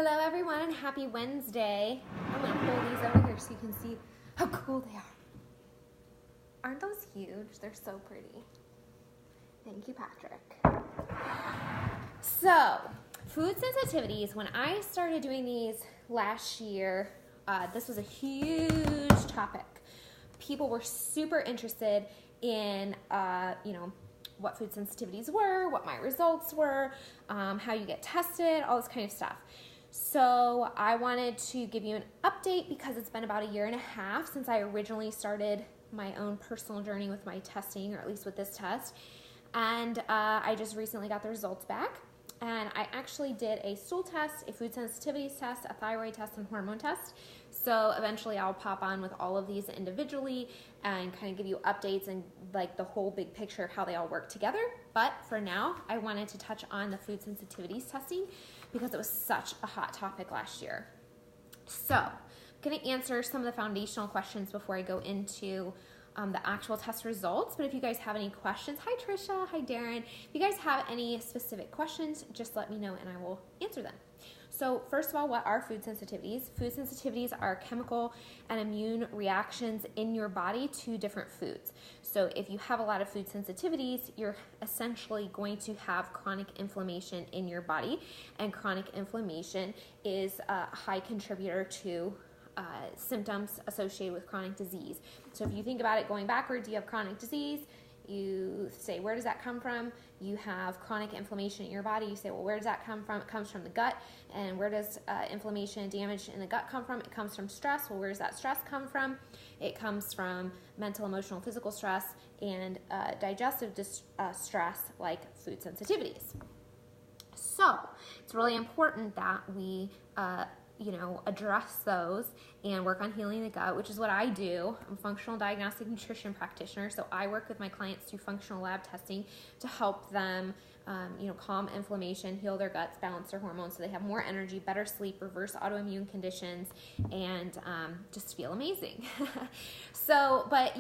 Hello everyone and happy Wednesday. I'm going to pull these over here so you can see how cool they are. Aren't those huge? They're so pretty. Thank you, Patrick. So, food sensitivities, when I started doing these last year, this was a huge topic. People were super interested in, what food sensitivities were, what my results were, how you get tested, all this kind of stuff. So I wanted to give you an update because it's been about 1.5 years since I originally started my own personal journey with my testing, or at least with this test. And I just recently got the results back. And I actually did a stool test, a food sensitivities test, a thyroid test, and hormone test. So eventually I'll pop on with all of these individually and kind of give you updates and like the whole big picture of how they all work together. But for now, I wanted to touch on the food sensitivities testing because it was such a hot topic last year. So I'm going to answer some of the foundational questions before I go into the actual test results. But if you guys have any questions, hi Trisha, hi Darren. If you guys have any specific questions, just let me know and I will answer them. So first of all, what are food sensitivities? Food sensitivities are chemical and immune reactions in your body to different foods. So if you have a lot of food sensitivities, you're essentially going to have chronic inflammation in your body, and chronic inflammation is a high contributor to symptoms associated with chronic disease. So if you think about it going backwards, you have chronic disease, you say, where does that come from? You have chronic inflammation in your body. You say, well, where does that come from? It comes from the gut. And where does inflammation and damage in the gut come from? It comes from stress. Well, where does that stress come from? It comes from mental, emotional, physical stress, and digestive stress like food sensitivities. So it's really important that we address those and work on healing the gut, which is what I do. I'm a functional diagnostic nutrition practitioner, so I work with my clients through functional lab testing to help them, calm inflammation, heal their guts, balance their hormones so they have more energy, better sleep, reverse autoimmune conditions, and just feel amazing. But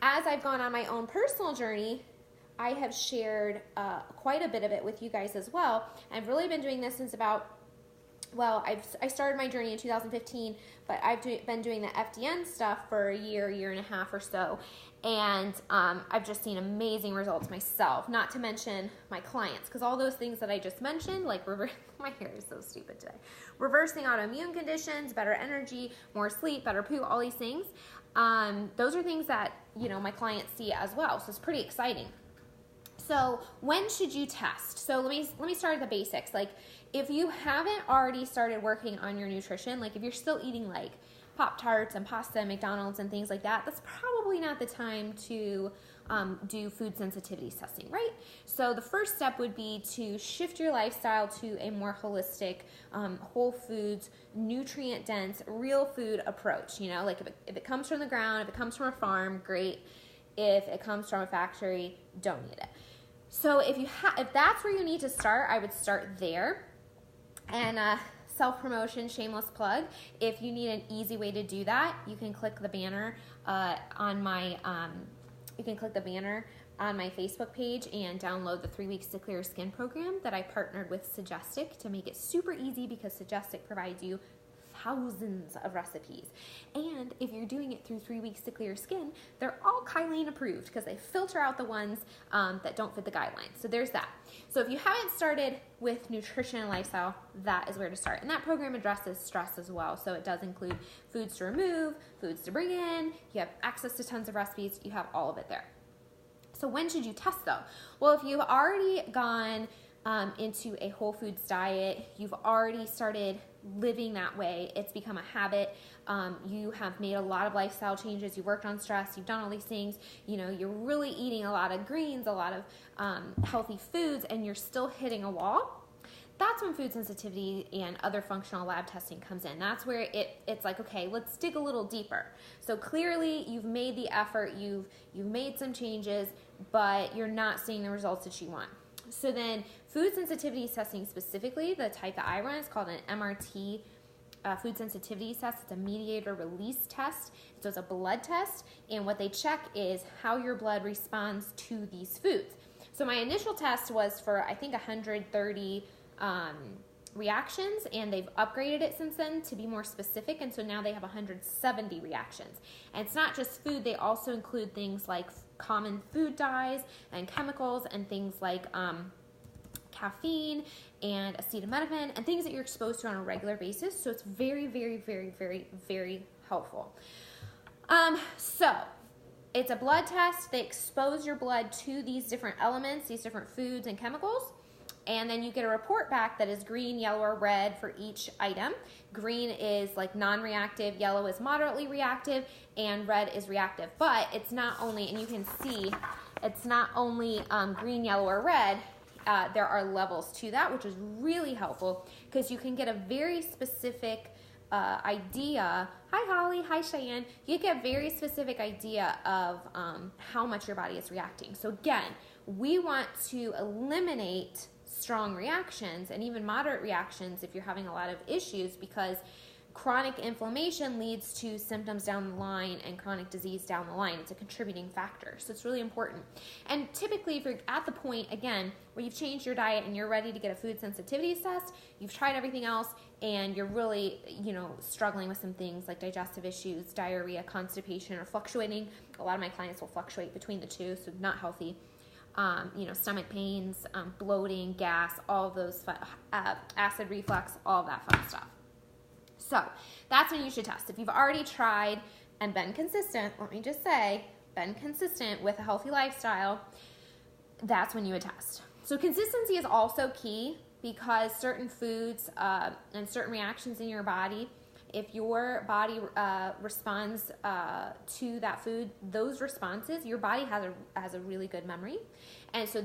as I've gone on my own personal journey, I have shared quite a bit of it with you guys as well. I've really been doing this since I started my journey in 2015, but I've been doing the FDN stuff for 1.5 years or so, and I've just seen amazing results myself, not to mention my clients, because all those things that I just mentioned, like my hair is so stupid today, reversing autoimmune conditions, better energy, more sleep, better poo, all these things, those are things that, my clients see as well, so it's pretty exciting. So when should you test? So let me start at the basics. Like, if you haven't already started working on your nutrition, like if you're still eating like Pop-Tarts and pasta and McDonald's and things like that, that's probably not the time to do food sensitivities testing, right? So the first step would be to shift your lifestyle to a more holistic, whole foods, nutrient-dense, real food approach. Like if it comes from the ground, if it comes from a farm, great. If it comes from a factory, don't eat it. So if that's where you need to start, I would start there. And self-promotion, shameless plug, if you need an easy way to do that, you can click the banner on my Facebook page and download the 3 Weeks to Clear Skin program that I partnered with Suggestic to make it super easy, because Suggestic provides you thousands of recipes. And if you're doing it through 3 Weeks to Clear Skin, they're all Kylene approved because they filter out the ones that don't fit the guidelines. So there's that. So if you haven't started with nutrition and lifestyle, that is where to start. And that program addresses stress as well. So it does include foods to remove, foods to bring in. You have access to tons of recipes. You have all of it there. So when should you test though? Well, if you've already gone into a whole foods diet, you've already started living that way, it's become a habit, you have made a lot of lifestyle changes, you worked on stress, you've done all these things, you're really eating a lot of greens, a lot of healthy foods, and you're still hitting a wall, that's when food sensitivity and other functional lab testing comes in. That's where it's like, okay, let's dig a little deeper. So clearly you've made the effort, you've made some changes, but you're not seeing the results that you want. So then food sensitivity testing, specifically the type that I run, is called an MRT food sensitivity test. It's a mediator release test. So it's a blood test, and what they check is how your blood responds to these foods. So my initial test was for, I think, 130 reactions, and they've upgraded it since then to be more specific, and so now they have 170 reactions. And it's not just food, they also include things like common food dyes and chemicals and things like caffeine and acetaminophen and things that you're exposed to on a regular basis. So it's very, very, very, very, very helpful. So it's a blood test. They expose your blood to these different elements, these different foods and chemicals. And then you get a report back that is green, yellow, or red for each item. Green is like non-reactive, yellow is moderately reactive, and red is reactive. But it's not only, and you can see, it's not only green, yellow, or red. There are levels to that, which is really helpful because you can get a very specific idea. Hi, Holly. Hi, Cheyenne. You get a very specific idea of how much your body is reacting. So again, we want to eliminate strong reactions and even moderate reactions if you're having a lot of issues, because chronic inflammation leads to symptoms down the line and chronic disease down the line. It's a contributing factor. So it's really important. And typically, if you're at the point, again, where you've changed your diet and you're ready to get a food sensitivities test, you've tried everything else, and you're really, struggling with some things like digestive issues, diarrhea, constipation, or fluctuating. A lot of my clients will fluctuate between the two, so not healthy. Stomach pains, bloating, gas, all of those, acid reflux, all of that fun stuff. So that's when you should test. If you've already tried and been consistent, let me just say, been consistent with a healthy lifestyle, that's when you would test. So consistency is also key because certain foods and certain reactions in your body, if your body responds to that food, those responses, your body has a really good memory, and so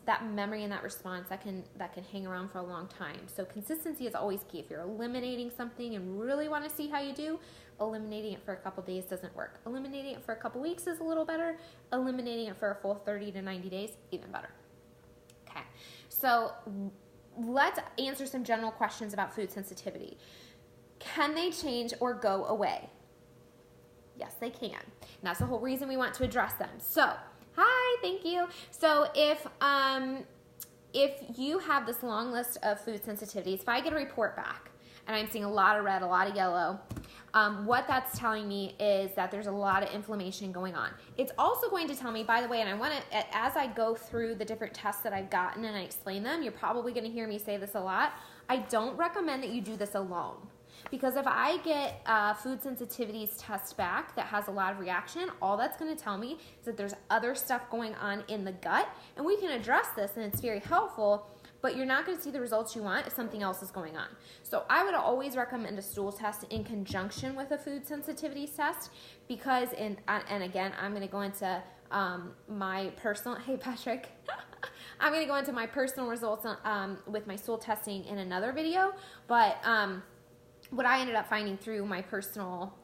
that memory and that response that can hang around for a long time. So consistency is always key. If you're eliminating something and really want to see how you do, eliminating it for a couple days doesn't work. Eliminating it for a couple weeks is a little better. Eliminating it for a full 30 to 90 days, even better. Okay, so let's answer some general questions about food sensitivity. Can they change or go away? Yes, they can. And that's the whole reason we want to address them. So, hi, thank you. So if you have this long list of food sensitivities, if I get a report back and I'm seeing a lot of red, a lot of yellow, what that's telling me is that there's a lot of inflammation going on. It's also going to tell me, by the way, and I want to, as I go through the different tests that I've gotten and I explain them, you're probably going to hear me say this a lot. I don't recommend that you do this alone. Because if I get food sensitivities test back that has a lot of reaction, all that's going to tell me is that there's other stuff going on in the gut, and we can address this, and it's very helpful, but you're not going to see the results you want if something else is going on. So I would always recommend a stool test in conjunction with a food sensitivities test, because, and again, I'm going to go into my personal, hey Patrick, I'm going to go into my personal results with my stool testing in another video, but what I ended up finding through my personal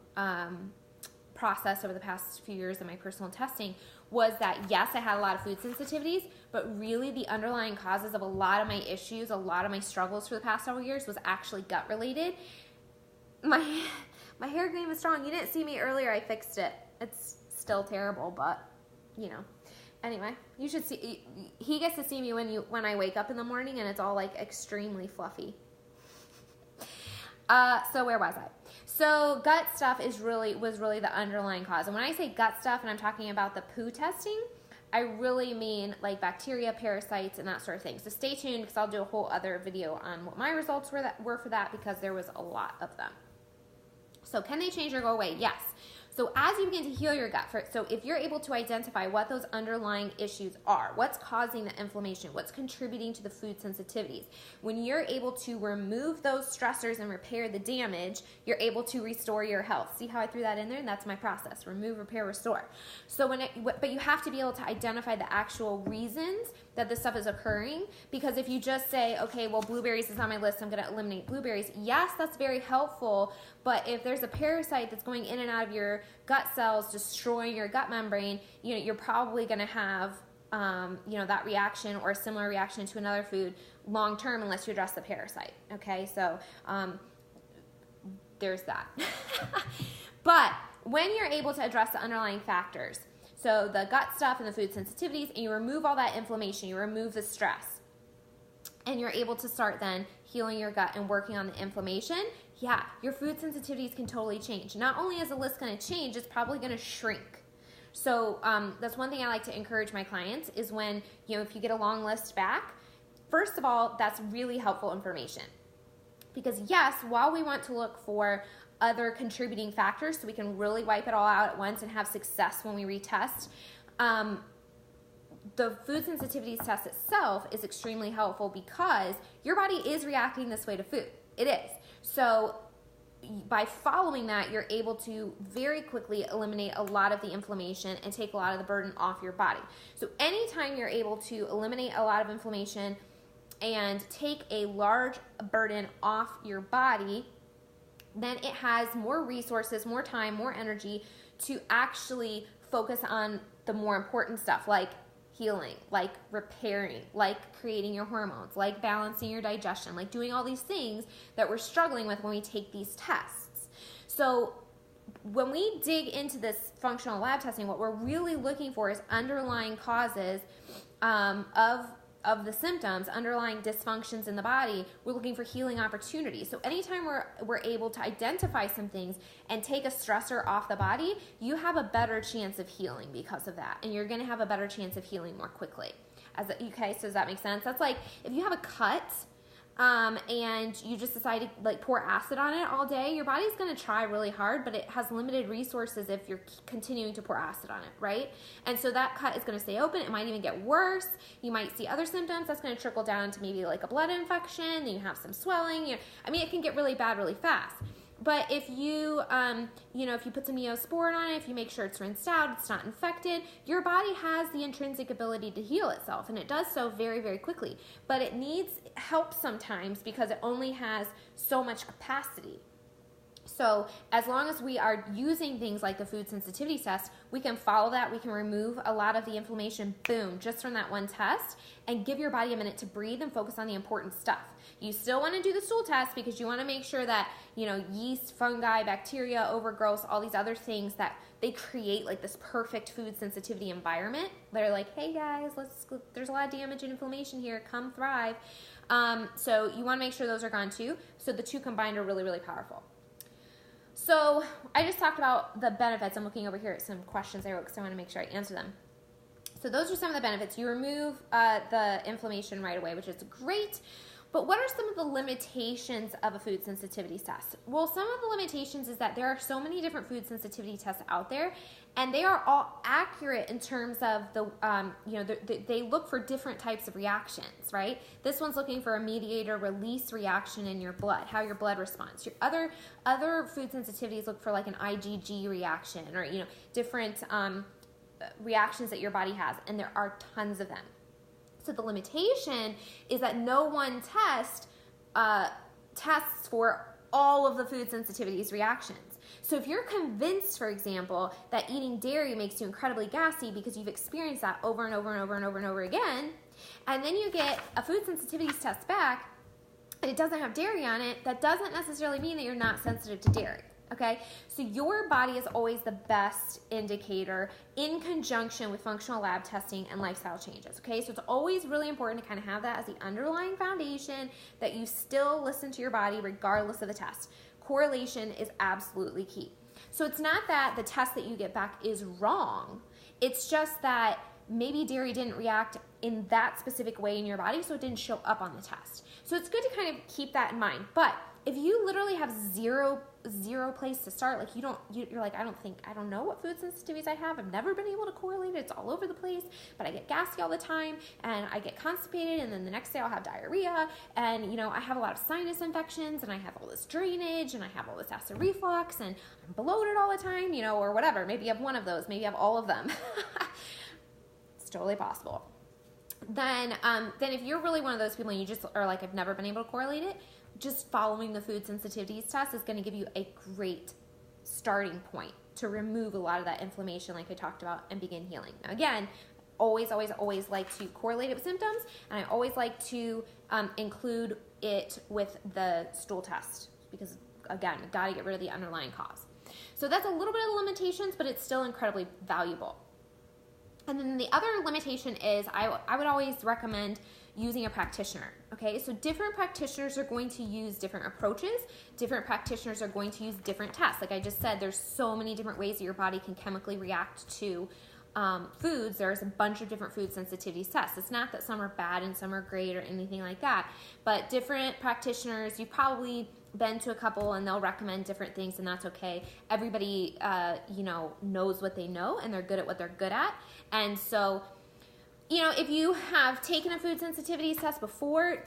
process over the past few years of my personal testing was that, yes, I had a lot of food sensitivities, but really the underlying causes of a lot of my issues, a lot of my struggles for the past several years was actually gut related. My hair game is strong. You didn't see me earlier. I fixed it. It's still terrible, but Anyway, you should see. He gets to see me when I wake up in the morning, and it's all like extremely fluffy. So where was I? So gut stuff was really the underlying cause. And when I say gut stuff, and I'm talking about the poo testing, I really mean like bacteria, parasites, and that sort of thing. So stay tuned, because I'll do a whole other video on what my results were for that, because there was a lot of them. So can they change or go away? Yes. So as you begin to heal your gut, so if you're able to identify what those underlying issues are, what's causing the inflammation, what's contributing to the food sensitivities, when you're able to remove those stressors and repair the damage, you're able to restore your health. See how I threw that in there? That's my process: remove, repair, restore. So but you have to be able to identify the actual reasons that this stuff is occurring, because if you just say, okay, well, blueberries is on my list, I'm going to eliminate blueberries. Yes, that's very helpful, but if there's a parasite that's going in and out of your gut cells, destroying your gut membrane, you're probably going to have, that reaction or a similar reaction to another food long term, unless you address the parasite. Okay, so there's that. But when you're able to address the underlying factors, so the gut stuff and the food sensitivities, and you remove all that inflammation, you remove the stress, and you're able to start then healing your gut and working on the inflammation, yeah, your food sensitivities can totally change. Not only is the list going to change, it's probably going to shrink. So that's one thing I like to encourage my clients is when, if you get a long list back, first of all, that's really helpful information. Because yes, while we want to look for other contributing factors so we can really wipe it all out at once and have success when we retest, the food sensitivities test itself is extremely helpful because your body is reacting this way to food. It is. So by following that, you're able to very quickly eliminate a lot of the inflammation and take a lot of the burden off your body. So anytime you're able to eliminate a lot of inflammation and take a large burden off your body, then it has more resources, more time, more energy to actually focus on the more important stuff like healing, like repairing, like creating your hormones, like balancing your digestion, like doing all these things that we're struggling with when we take these tests. So when we dig into this functional lab testing, what we're really looking for is underlying causes of the symptoms, underlying dysfunctions in the body. We're looking for healing opportunities. So anytime we're able to identify some things and take a stressor off the body, you have a better chance of healing because of that. And you're going to have a better chance of healing more quickly. Okay, so does that make sense? That's like if you have a cut and you just decide to like pour acid on it all day, your body's going to try really hard, but it has limited resources if you're continuing to pour acid on it, right? And so that cut is going to stay open. It might even get worse. You might see other symptoms. That's going to trickle down to maybe like a blood infection. Then you have some swelling. It can get really bad really fast. But if you, if you put some Neosporin on it, if you make sure it's rinsed out, it's not infected, your body has the intrinsic ability to heal itself, and it does so very, very quickly. But it needs help sometimes because it only has so much capacity. So as long as we are using things like the food sensitivity test, we can follow that. We can remove a lot of the inflammation, boom, just from that one test, and give your body a minute to breathe and focus on the important stuff. You still want to do the stool test because you want to make sure that, yeast, fungi, bacteria, overgrowth, all these other things that they create like this perfect food sensitivity environment. They're like, hey guys, there's a lot of damage and inflammation here. Come thrive. So you want to make sure those are gone too. So the two combined are really, really powerful. So I just talked about the benefits. I'm looking over here at some questions I wrote because I want to make sure I answer them. So those are some of the benefits. You remove the inflammation right away, which is great. But what are some of the limitations of a food sensitivity test? Well, some of the limitations is that there are so many different food sensitivity tests out there, and they are all accurate in terms of they look for different types of reactions, right? This one's looking for a mediator release reaction in your blood, how your blood responds. Your other food sensitivities look for like an IgG reaction or, different reactions that your body has, and there are tons of them. So the limitation is that no one test tests for all of the food sensitivities reactions. So if you're convinced, for example, that eating dairy makes you incredibly gassy because you've experienced that over and over and over and over and over again, and then you get a food sensitivities test back and it doesn't have dairy on it, that doesn't necessarily mean that you're not sensitive to dairy. Okay, so your body is always the best indicator in conjunction with functional lab testing and lifestyle changes. Okay, so it's always really important to kind of have that as the underlying foundation that you still listen to your body regardless of the test. Correlation is absolutely key. So it's not that the test that you get back is wrong. It's just that maybe dairy didn't react in that specific way in your body, so it didn't show up on the test. So it's good to kind of keep that in mind. But if you literally have zero place to start, like you're like, I don't know what food sensitivities I have. I've never been able to correlate it. It's all over the place, but I get gassy all the time and I get constipated, and then the next day I'll have diarrhea, and I have a lot of sinus infections, and I have all this drainage, and I have all this acid reflux, and I'm bloated all the time, or whatever. Maybe you have one of those, maybe you have all of them. It's totally possible. Then if you're really one of those people and you just are like, I've never been able to correlate it, just following the food sensitivities test is going to give you a great starting point to remove a lot of that inflammation like I talked about and begin healing. Now again, always like to correlate it with symptoms, and I always like to include it with the stool test because, again, you've got to get rid of the underlying cause. So that's a little bit of the limitations, but it's still incredibly valuable. And then the other limitation is I would always recommend using a practitioner, okay? So different practitioners are going to use different approaches. Different practitioners are going to use different tests. Like I just said, there's so many different ways that your body can chemically react to foods. There's a bunch of different food sensitivities tests. It's not that some are bad and some are great or anything like that, but different practitioners, you've probably been to a couple and they'll recommend different things, and that's okay. Everybody, knows what they know, and they're good at what they're good at. And so, if you have taken a food sensitivities test before,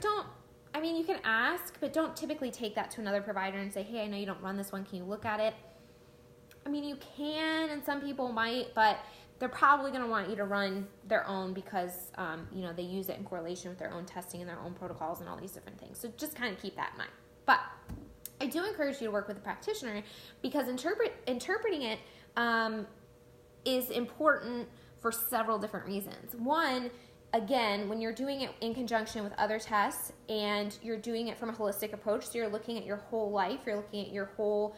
you can ask, but don't typically take that to another provider and say, hey, I know you don't run this one. Can you look at it? You can, and some people might, but they're probably going to want you to run their own because, they use it in correlation with their own testing and their own protocols and all these different things. So just kind of keep that in mind. But I do encourage you to work with a practitioner because interpreting it is important for several different reasons. One, again, when you're doing it in conjunction with other tests and you're doing it from a holistic approach, so you're looking at your whole life, you're looking at your whole,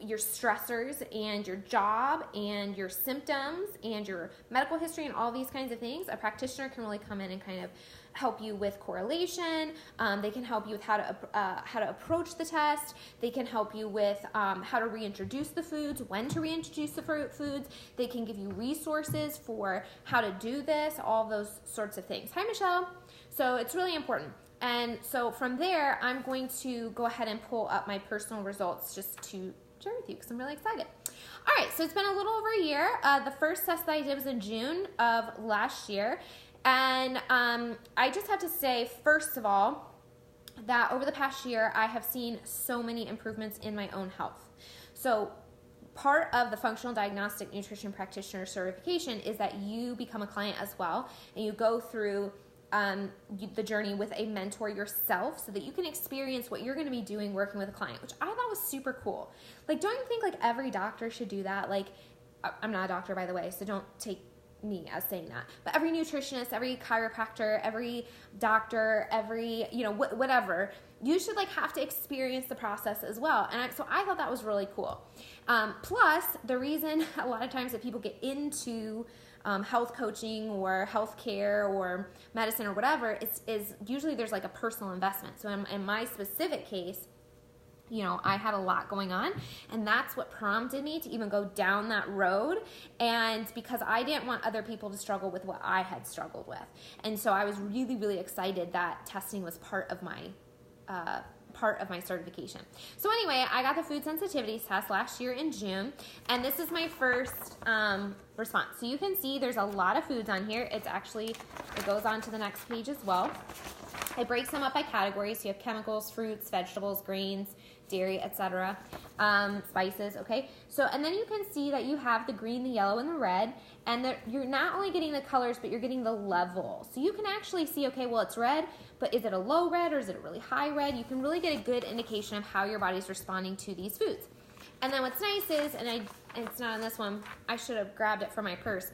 your stressors and your job and your symptoms and your medical history and all these kinds of things, a practitioner can really come in and kind of help you with correlation. They can help you with how to approach the test. They can help you with how to reintroduce the foods, when to reintroduce the foods. They can give you resources for how to do this, all those sorts of things. Hi, Michelle. So it's really important. And so from there, I'm going to go ahead and pull up my personal results just to share with you because I'm really excited. All right, so it's been a little over a year. The first test that I did was in June of last year. And I just have to say, first of all, that over the past year, I have seen so many improvements in my own health. So part of the functional diagnostic nutrition practitioner certification is that you become a client as well, and you go through the journey with a mentor yourself so that you can experience what you're going to be doing working with a client, which I thought was super cool. Like, don't you think like every doctor should do that? Like, I'm not a doctor, by the way, so don't take me as saying that, but every nutritionist, every chiropractor, every doctor, every, whatever, you should like have to experience the process as well. And so I thought that was really cool. Plus the reason a lot of times that people get into health coaching or healthcare or medicine or whatever is usually there's like a personal investment. So in my specific case, I had a lot going on, and that's what prompted me to even go down that road. And because I didn't want other people to struggle with what I had struggled with. And so I was really, really excited that testing was part of my certification. So anyway, I got the food sensitivities test last year in June, and this is my first response. So you can see there's a lot of foods on here. It goes on to the next page as well. It breaks them up by categories. So you have chemicals, fruits, vegetables, grains, dairy, etc., spices, okay? So, and then you can see that you have the green, the yellow, and the red, and you're not only getting the colors, but you're getting the level. So you can actually see, okay, well, it's red, but is it a low red or is it a really high red? You can really get a good indication of how your body's responding to these foods. And then what's nice is, and it's not on this one, I should have grabbed it from my purse,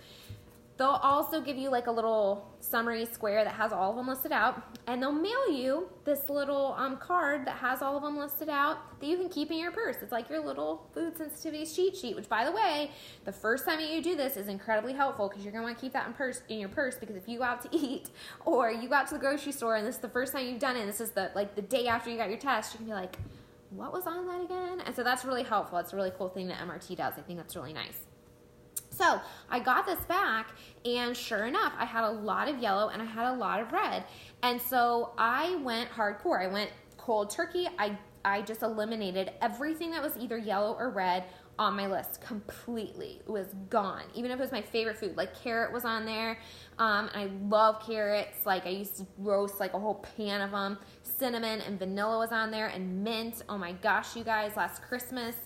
they'll also give you like a little summary square that has all of them listed out, and they'll mail you this little card that has all of them listed out that you can keep in your purse. It's like your little food sensitivity cheat sheet, which, by the way, the first time you do this is incredibly helpful because you're going to want to keep that in your purse, because if you go out to eat or you go out to the grocery store and this is the first time you've done it, and this is the day after you got your test, you can be like, what was on that again? And so that's really helpful. It's a really cool thing that MRT does. I think that's really nice. So I got this back, and sure enough, I had a lot of yellow and I had a lot of red. And so I went hardcore. I went cold turkey. I just eliminated everything that was either yellow or red on my list completely. It was gone. Even if it was my favorite food, like carrot was on there. I love carrots. Like I used to roast like a whole pan of them. Cinnamon and vanilla was on there, and mint. Oh my gosh, you guys, last Christmas,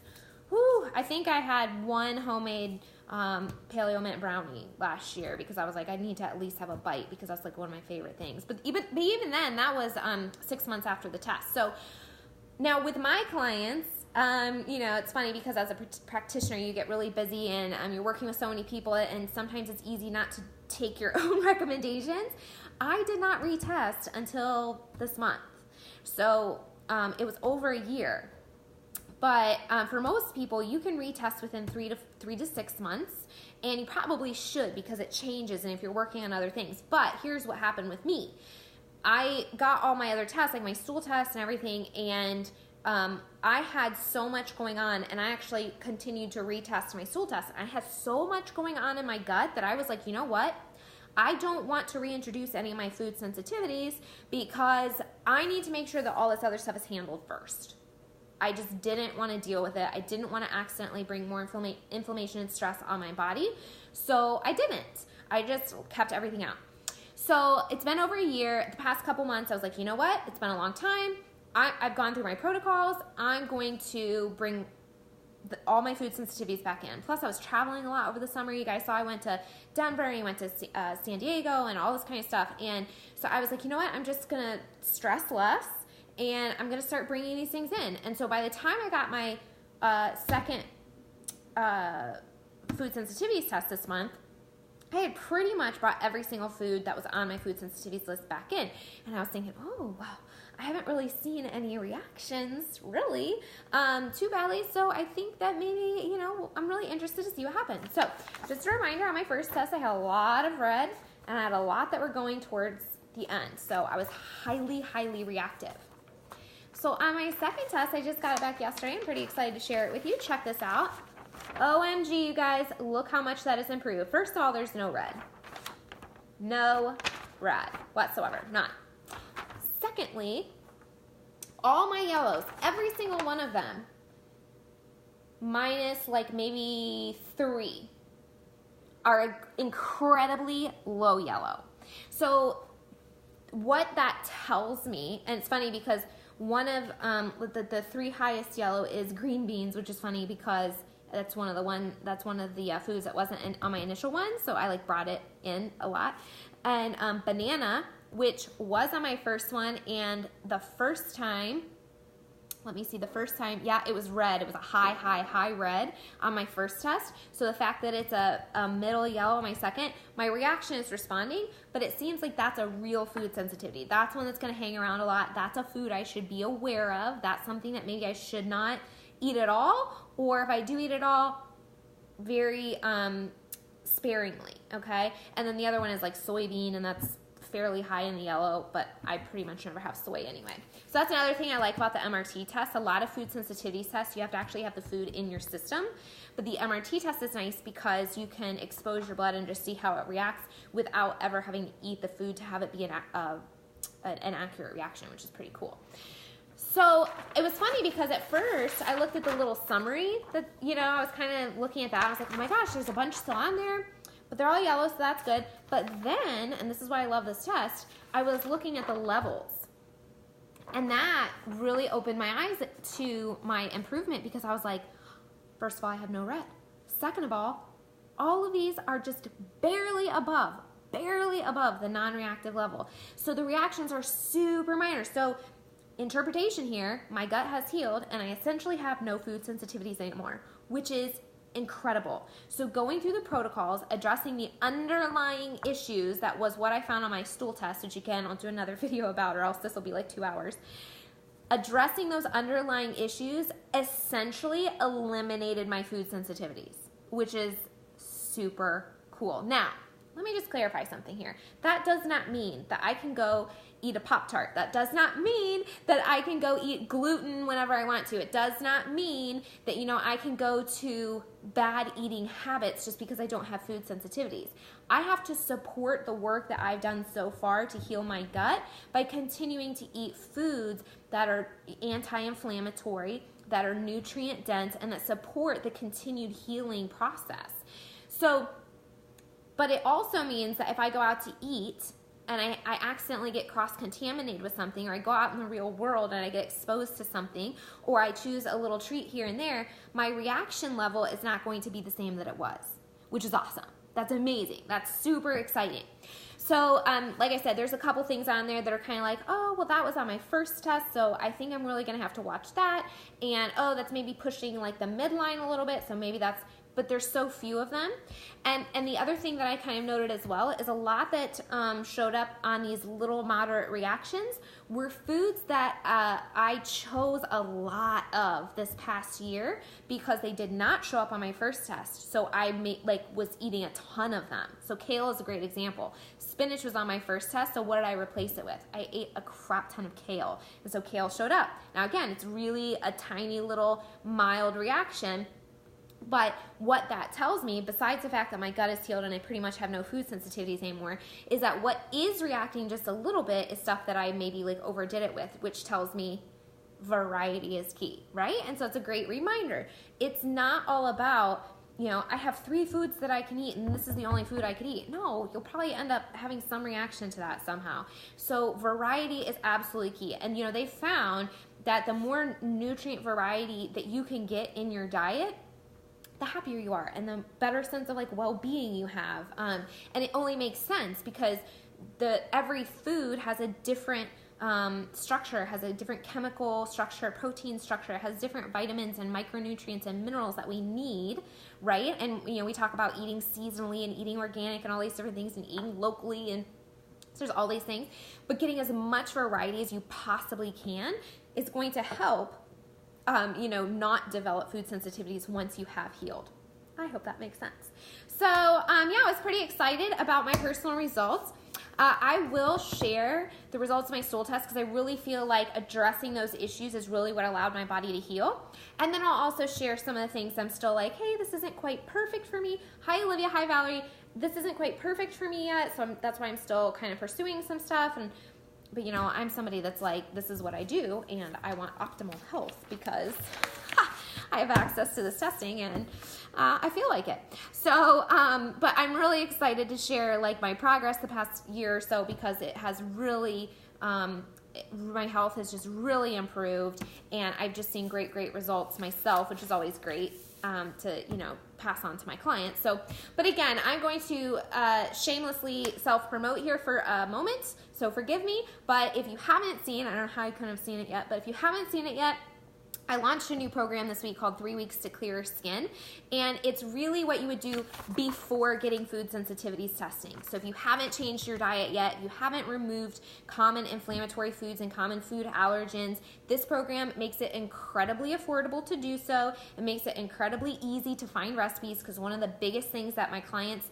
I think I had one homemade paleo mint brownie last year because I was like, I need to at least have a bite because that's like one of my favorite things. But even then, that was 6 months after the test. So now with my clients, it's funny because as a practitioner, you get really busy and you're working with so many people, and sometimes it's easy not to take your own recommendations. I did not retest until this month. So it was over a year. But for most people, you can retest within 3 to 6 months, and you probably should because it changes and if you're working on other things. But here's what happened with me. I got all my other tests, like my stool test and everything, and I had so much going on, and I actually continued to retest my stool test. I had so much going on in my gut that I was like, you know what? I don't want to reintroduce any of my food sensitivities because I need to make sure that all this other stuff is handled first. I just didn't want to deal with it. I didn't want to accidentally bring more inflammation and stress on my body. So I didn't. I just kept everything out. So it's been over a year. The past couple months, I was like, you know what? It's been a long time. I've gone through my protocols. I'm going to bring all my food sensitivities back in. Plus, I was traveling a lot over the summer. You guys saw I went to Denver and I went to San Diego and all this kind of stuff. And so I was like, you know what? I'm just going to stress less. And I'm going to start bringing these things in. And so by the time I got my second food sensitivities test this month, I had pretty much brought every single food that was on my food sensitivities list back in. And I was thinking, oh, wow, I haven't really seen any reactions, really, too badly. So I think that maybe, you know, I'm really interested to see what happens. So just a reminder, on my first test, I had a lot of red, and I had a lot that were going towards the end. So I was highly, highly reactive. So on my second test, I just got it back yesterday. I'm pretty excited to share it with you. Check this out. OMG, you guys, look how much that has improved. First of all, there's no red. No red whatsoever, none. Secondly, all my yellows, every single one of them, minus like maybe 3, are incredibly low yellow. So what that tells me, and it's funny because one of the 3 highest yellow is green beans, which is funny because that's one of the foods that wasn't on my initial one, so I like brought it in a lot. And banana, which was on my first one, and the first time, yeah, it was red. It was a high red on my first test. So the fact that it's a middle yellow on my second, my reaction is responding, but it seems like that's a real food sensitivity. That's one that's going to hang around a lot. That's a food I should be aware of. That's something that maybe I should not eat at all, or if I do eat at all, very sparingly, okay? And then the other one is like soybean, and that's fairly high in the yellow, but I pretty much never have soy anyway. So that's another thing I like about the MRT test. A lot of food sensitivity tests, you have to actually have the food in your system, but the MRT test is nice because you can expose your blood and just see how it reacts without ever having to eat the food to have it be an accurate reaction, which is pretty cool. So it was funny because at first I looked at the little summary that, you know, I was kind of looking at that. I was like, oh my gosh, there's a bunch still on there, but they're all yellow, so that's good. But then, and this is why I love this test, I was looking at the levels. And that really opened my eyes to my improvement because I was like, first of all, I have no red. Second of all of these are just barely above the non-reactive level. So the reactions are super minor. So interpretation here, my gut has healed and I essentially have no food sensitivities anymore, which is incredible. So going through the protocols, addressing the underlying issues, that was what I found on my stool test, which again, I'll do another video about or else this will be like 2 hours. Addressing those underlying issues essentially eliminated my food sensitivities, which is super cool. Now, let me just clarify something here. That does not mean that I can go eat a Pop-Tart. That does not mean that I can go eat gluten whenever I want to. It does not mean that, you know, I can go to bad eating habits just because I don't have food sensitivities. I have to support the work that I've done so far to heal my gut by continuing to eat foods that are anti-inflammatory, that are nutrient dense, and that support the continued healing process. So, but it also means that if I go out to eat and I accidentally get cross-contaminated with something, or I go out in the real world and I get exposed to something, or I choose a little treat here and there, my reaction level is not going to be the same that it was, which is awesome. That's amazing. That's super exciting. So, like I said, there's a couple things on there that are kind of like, oh, well, that was on my first test, so I think I'm really going to have to watch that. And, oh, that's maybe pushing like the midline a little bit, so maybe that's but there's so few of them. And the other thing that I kind of noted as well is a lot that showed up on these little moderate reactions were foods that I chose a lot of this past year because they did not show up on my first test. So I was eating a ton of them. So kale is a great example. Spinach was on my first test, so what did I replace it with? I ate a crap ton of kale, and so kale showed up. Now again, it's really a tiny little mild reaction, but what that tells me, besides the fact that my gut is healed and I pretty much have no food sensitivities anymore, is that what is reacting just a little bit is stuff that I maybe overdid it with, which tells me variety is key, right? And so it's a great reminder. It's not all about, I have 3 foods that I can eat and this is the only food I could eat. No, you'll probably end up having some reaction to that somehow. So variety is absolutely key. And they found that the more nutrient variety that you can get in your diet, the happier you are and the better sense of well-being you have. And it only makes sense because every food has a different structure, has a different chemical structure, protein structure, has different vitamins and micronutrients and minerals that we need, right? And we talk about eating seasonally and eating organic and all these different things and eating locally, and so there's all these things, but getting as much variety as you possibly can is going to help not develop food sensitivities once you have healed. I hope that makes sense. So, I was pretty excited about my personal results. I will share the results of my stool test because I really feel like addressing those issues is really what allowed my body to heal. And then I'll also share some of the things I'm still hey, this isn't quite perfect for me. Hi, Olivia. Hi, Valerie. This isn't quite perfect for me yet, so that's why I'm still kind of pursuing some stuff. But I'm somebody that's this is what I do, and I want optimal health because I have access to this testing, and I feel like it. So, but I'm really excited to share my progress the past year or so because it has really, my health has just really improved, and I've just seen great results myself, which is always great to pass on to my clients. So, but again, I'm going to shamelessly self-promote here for a moment, so forgive me. But if you haven't seen, I don't know how you couldn't have seen it yet, but if you haven't seen it yet, I launched a new program this week called 3 Weeks to Clearer Skin, and it's really what you would do before getting food sensitivities testing. So if you haven't changed your diet yet, you haven't removed common inflammatory foods and common food allergens, this program makes it incredibly affordable to do so. It makes it incredibly easy to find recipes because one of the biggest things that my clients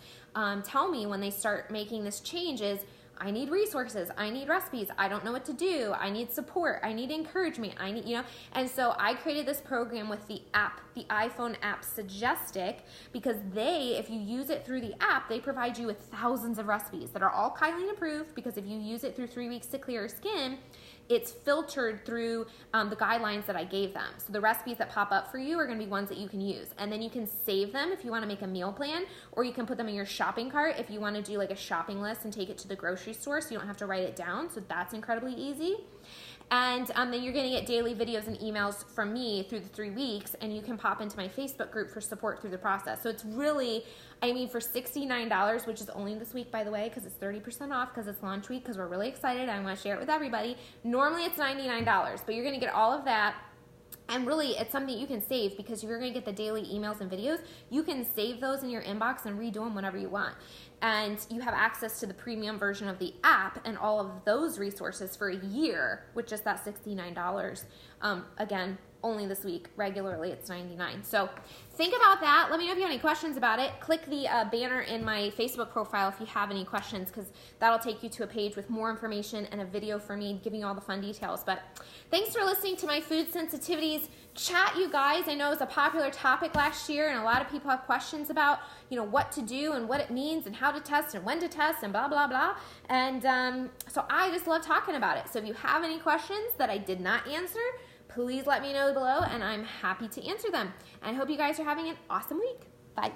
tell me when they start making this change is, I need resources, I need recipes, I don't know what to do, I need support, I need encouragement, I need, and so I created this program with the app, the iPhone app Suggestic, because if you use it through the app, they provide you with thousands of recipes that are all Kylene approved, because if you use it through 3 Weeks to Clearer Skin, it's filtered through the guidelines that I gave them. So the recipes that pop up for you are gonna be ones that you can use. And then you can save them if you wanna make a meal plan, or you can put them in your shopping cart if you wanna do a shopping list and take it to the grocery store so you don't have to write it down. So that's incredibly easy. And then you're gonna get daily videos and emails from me through the 3 weeks, and you can pop into my Facebook group for support through the process. So it's really, for $69, which is only this week, by the way, because it's 30% off because it's launch week, because we're really excited. I want to share it with everybody. Normally it's $99, but you're going to get all of that. And really, it's something you can save because you're going to get the daily emails and videos. You can save those in your inbox and redo them whenever you want. And you have access to the premium version of the app and all of those resources for a year with just that $69. Again, only this week. Regularly, it's $99. So think about that. Let me know if you have any questions about it. Click the banner in my Facebook profile if you have any questions, because that'll take you to a page with more information and a video for me giving you all the fun details. But thanks for listening to my food sensitivities chat, you guys. I know it was a popular topic last year, and a lot of people have questions about, what to do and what it means and how to test and when to test and blah, blah, blah. And so I just love talking about it. So if you have any questions that I did not answer, please let me know below, and I'm happy to answer them. And I hope you guys are having an awesome week. Bye.